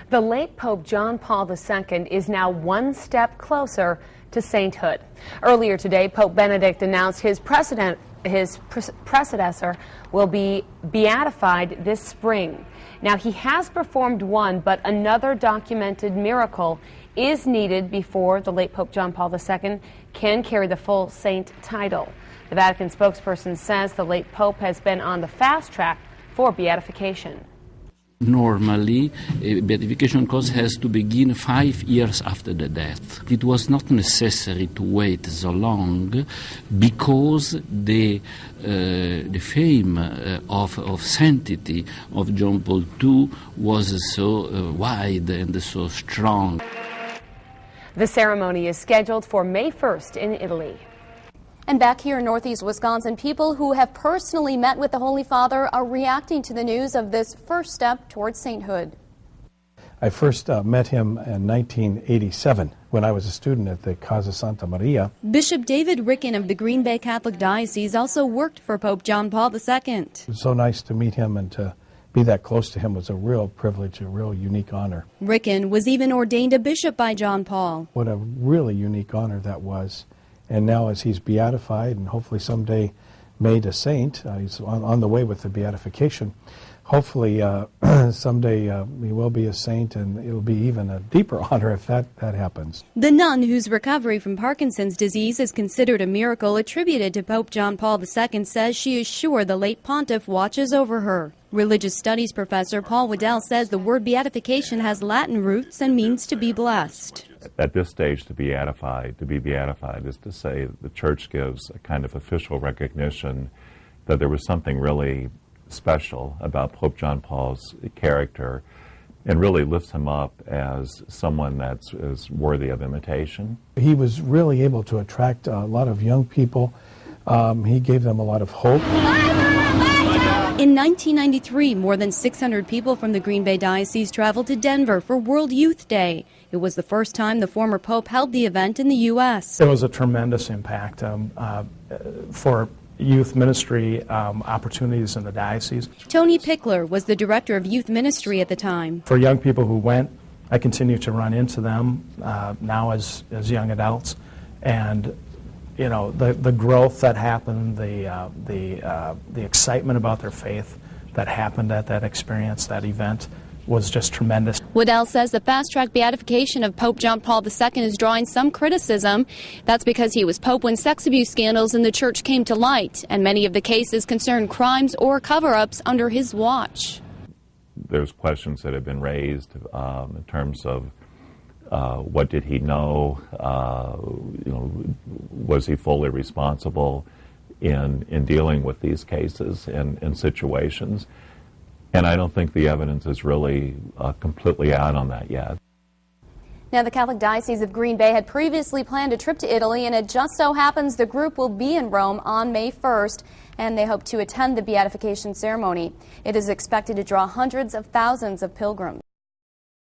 The late Pope John Paul II is now one step closer to sainthood. Earlier today, Pope Benedict announced his predecessor will be beatified this spring. Now, he has performed one, but another documented miracle is needed before the late Pope John Paul II can carry the full saint title. The Vatican spokesperson says the late Pope has been on the fast track for beatification. Normally, a beatification course has to begin 5 years after the death. It was not necessary to wait so long because the fame of sanctity of John Paul II was so wide and so strong. The ceremony is scheduled for May 1st in Italy. And back here in Northeast Wisconsin, people who have personally met with the Holy Father are reacting to the news of this first step towards sainthood. I first met him in 1987 when I was a student at the Casa Santa Maria. Bishop David Ricken of the Green Bay Catholic Diocese also worked for Pope John Paul II. It was so nice to meet him, and to be that close to him was a real privilege, a real unique honor. Ricken was even ordained a bishop by John Paul. What a really unique honor that was. And now as he's beatified and hopefully someday made a saint, he's on the way with the beatification, hopefully someday he will be a saint, and it'll be even a deeper honor if that happens. The nun, whose recovery from Parkinson's disease is considered a miracle attributed to Pope John Paul II, says she is sure the late pontiff watches over her. Religious studies professor Paul Waddell says the word beatification has Latin roots and means to be blessed. At this stage, to be beatified is to say that the Church gives a kind of official recognition that there was something really special about Pope John Paul's character, and really lifts him up as someone that's worthy of imitation. He was really able to attract a lot of young people. He gave them a lot of hope. In 1993, more than 600 people from the Green Bay Diocese traveled to Denver for World Youth Day. It was the first time the former Pope held the event in the U.S. It was a tremendous impact for youth ministry opportunities in the diocese. Tony Pickler was the director of youth ministry at the time. For young people who went, I continue to run into them now as young adults, and you know, the growth that happened, the excitement about their faith that happened at that experience, that event, was just tremendous. Waddell says the fast-track beatification of Pope John Paul II is drawing some criticism. That's because he was Pope when sex abuse scandals in the Church came to light, and many of the cases concern crimes or cover-ups under his watch. There's questions that have been raised in terms of what did he know? Was he fully responsible in dealing with these cases and situations? And I don't think the evidence is really completely out on that yet. Now, the Catholic Diocese of Green Bay had previously planned a trip to Italy, and it just so happens the group will be in Rome on May 1st, and they hope to attend the beatification ceremony. It is expected to draw hundreds of thousands of pilgrims.